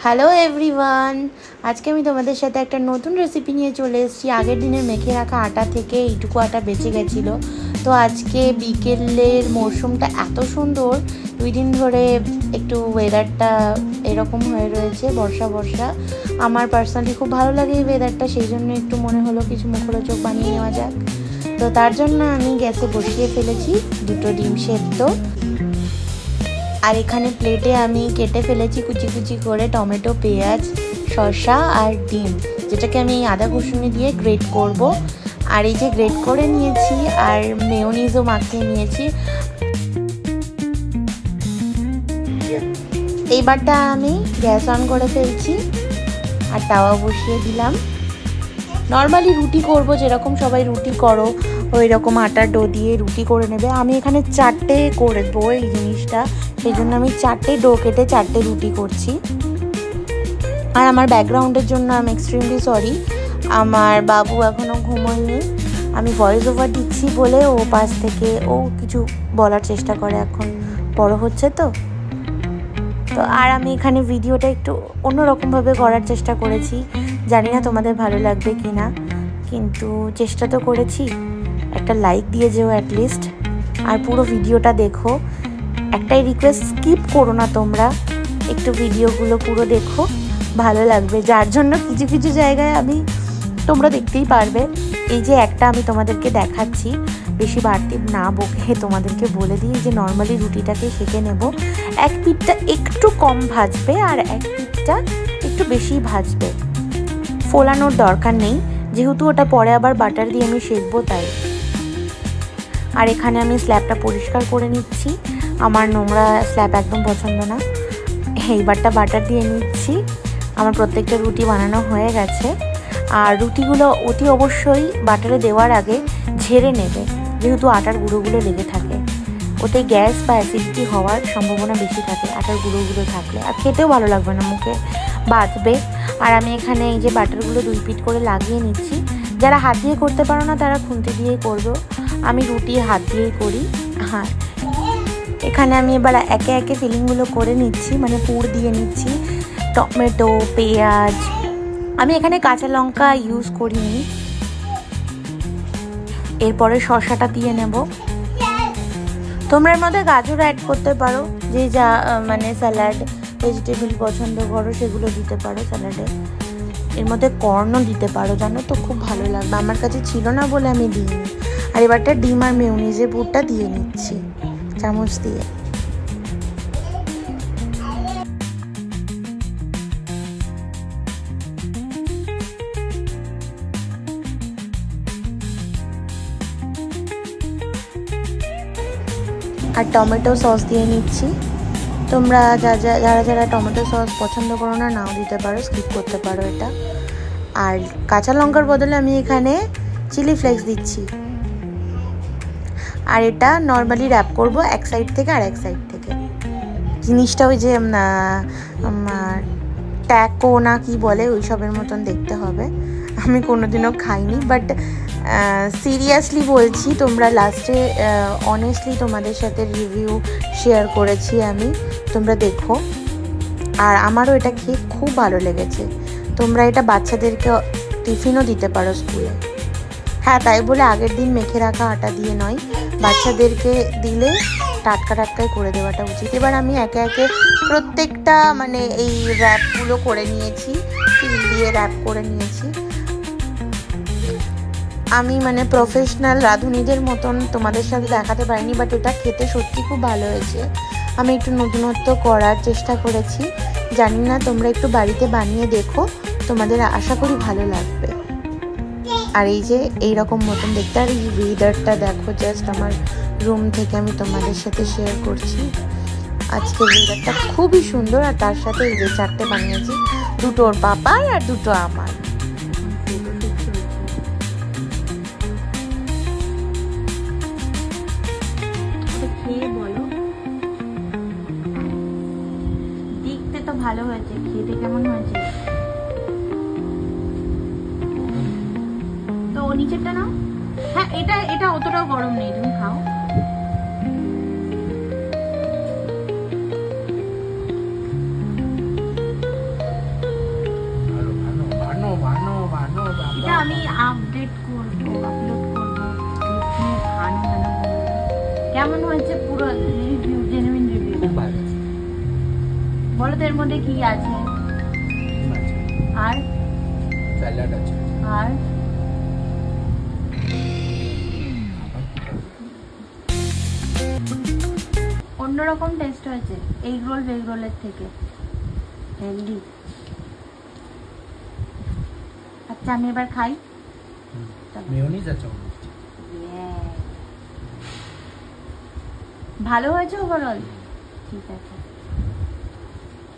Hello everyone, আজকে আমি তোমাদের সাথে একটা নতুন রেসিপি নিয়ে চলে এসেছি। আগের দিনে মেখে রাখা আটা থেকে এইটুকু আটা বেঁচে গেছিলো। তো আজকে বিকেলের মরশুমটা এত সুন্দর, 2 দিন ধরে একটু ওয়েদারটা এরকম হয়ে রয়েছে, বর্ষা বর্ষা। আমার পার্সোনালি খুব ভালো লাগে এই ওয়েদারটা, সেই জন্য একটু মনে হলো কিছু মুখরোচক বানিয়ে নেওয়া যাক। তো তার জন্য আমি গ্যাসে বসিয়ে ফেলেছি 2টো ডিম সেদ্ধ। আর এখানে প্লেটে আমি কেটে ফেলেছি কুচি কুচি করে টমেটো, পেঁয়াজ, শসা আর ডিম, যেটাকে আমি আদা কুসুনি দিয়ে গ্রেট করব। আর এই যে গ্রেট করে নিয়েছি আর মেয়োনিজও মাখিয়ে নিয়েছি। এইবারটা আমি গ্যাস অন করে ফেলছি আর তাওয়া বসিয়ে দিলাম। নর্মালি রুটি করব, যেরকম সবাই রুটি করো ওই রকম আটার ডো দিয়ে রুটি করে নেবে। আমি এখানে 4টে করবো এই জিনিসটা, সেই জন্য আমি 4টে ডো কেটে 4টে রুটি করছি। আর আমার ব্যাকগ্রাউন্ডের জন্য আমি এক্সট্রিমলি সরি, আমার বাবু এখনও ঘুমোয়নি। আমি ভয়েস ওভার দিচ্ছি বলে ও পাশ থেকে ও কিছু বলার চেষ্টা করে, এখন বড় হচ্ছে তো। আর আমি এখানে ভিডিওটা একটু অন্যরকমভাবে করার চেষ্টা করেছি, জানি না তোমাদের ভালো লাগবে কি না, কিন্তু চেষ্টা তো করেছি। একটা লাইক দিয়ে যেও অ্যাটলিস্ট, আর পুরো ভিডিওটা দেখো। একটাই রিকোয়েস্ট, স্কিপ করো না তোমরা, একটু ভিডিওগুলো পুরো দেখো, ভালো লাগবে। যার জন্য কিছু কিছু জায়গায় আমি তোমরা দেখতেই পারবে। এই যে একটা আমি তোমাদেরকে দেখাচ্ছি, বেশি বাড়তি না বকে তোমাদেরকে বলে দিই যে নর্মালি রুটিটাকে সেঁকে নেব। এক পিঠটা একটু কম ভাজবে আর এক পিঠটা একটু বেশি ভাজবে, ফোলানোর দরকার নেই, যেহেতু ওটা পরে আবার বাটার দিয়ে আমি সেঁকবো তাই। আর এখানে আমি স্ল্যাবটা পরিষ্কার করে নিচ্ছি, আমার নোংরা স্ল্যাব একদম পছন্দ না। এইবারটা বাটার দিয়ে নিচ্ছি। আমার প্রত্যেকটা রুটি বানানো হয়ে গেছে। আর রুটিগুলো অতি অবশ্যই বাটারে দেওয়ার আগে ঝেড়ে নেবে, যেহেতু আটার গুঁড়োগুলো লেগে থাকে, ওতে গ্যাস বা অ্যাসিডিটি হওয়ার সম্ভাবনা বেশি থাকে আটার গুঁড়োগুলো থাকলে, আর খেতেও ভালো লাগবে না, মুখে বাঁধবে। আর আমি এখানে এই যে বাটারগুলো 2 পিঠ করে লাগিয়ে নিচ্ছি। যারা হাত দিয়ে করতে পারো না তারা খুন্তি দিয়েই করবে, আমি রুটি হাত দিয়েই করি। হ্যাঁ, এখানে আমি এবার একে একে ফিলিংগুলো করে নিচ্ছি, মানে পুর দিয়ে নিচ্ছি। টমেটো, পেঁয়াজ, আমি এখানে কাঁচা লঙ্কা ইউজ করিনি। এরপরে শসাটা দিয়ে নেব। তোমরা এর মধ্যে গাজর অ্যাড করতে পারো, যে যা মানে স্যালাড ভেজিটেবল পছন্দ করো সেগুলো দিতে পারো স্যালাডে। এর মধ্যে কর্নও দিতে পারো, জানো তো খুব ভালো লাগবে, আমার কাছে ছিল না বলে আমি দিইনি। আর এবারটা ডিম আর মেয়োনিজের পুরটা দিয়ে নিচ্ছি চামচ দিয়ে। আর টমেটো সস দিয়ে নিচ্ছি। তোমরা যারা টমেটো সস পছন্দ করো না, নাও দিতে পারো, স্কিপ করতে পারো এটা। আর কাঁচা লঙ্কার বদলে আমি এখানে চিলি ফ্লেক্স দিচ্ছি। আর এটা নর্মালি র্যাপ করব এক সাইড থেকে আর এক সাইড থেকে। জিনিসটা ওই যে ট্যাকো না কি বলে ওই সবের মতন দেখতে হবে। আমি কোনোদিনও খাইনি, বাট সিরিয়াসলি বলছি, তোমরা লাস্টে অনেস্টলি তোমাদের সাথে রিভিউ শেয়ার করেছি আমি, তোমরা দেখো। আর আমারও এটা খেয়ে খুব ভালো লেগেছে। তোমরা এটা বাচ্চাদেরকে টিফিনও দিতে পারো স্কুলে। হ্যাঁ, তাই বলে আগের দিন মেখে রাখা আটা দিয়ে নয়, বাচ্চাদেরকে দিলে টাটকা টাটকাই করে দেওয়াটা উচিত। এবার আমি একে একে প্রত্যেকটা মানে এই র্যাপগুলো করে নিয়েছি, তিল দিয়ে র্যাপ করে নিয়েছি। আমি মানে প্রফেশনাল রাঁধুনিদের মতন তোমাদের সাথে দেখাতে পারিনি, বাট এটা খেতে সত্যি খুব ভালো হয়েছে। আমি একটু নতুনত্ব করার চেষ্টা করেছি, জানি না, তোমরা একটু বাড়িতে বানিয়ে দেখো, তোমাদের আশা করি ভালো লাগবে। আর এই যে এইরকম মতন দেখতে, আর এই ওয়েদারটা দেখো, জাস্ট আমার রুম থেকে আমি তোমাদের সাথে শেয়ার করছি। আজকে ওয়েদারটা খুবই সুন্দর। আর তার সাথে এই যে 4টে বানিয়েছি, 2টো ওর পাপার আর 2টো আমার। খেয়ে বলো, দেখতে তো ভালো হয়েছে, খেতে কেমন হয়েছে? তো নিচেরটা নাও। হ্যাঁ, এটা অতটাও গরম নেই, তুমি খাও। কেমন হয়েছে পুরো রিভিউ, জেনুইন রিভিউ? খুব ভালো। বলো তো এর মধ্যে কি আছে? আর স্যালাড আছে। আর অন্যরকম টেস্ট হয়েছে এগ রোল ভেগ রোলের থেকে, হেলদি। আচ্ছা আমি এবার খাই। মেয়োনিজ আছে। ভালো হয়েছে ওভারঅল? ঠিক আছে।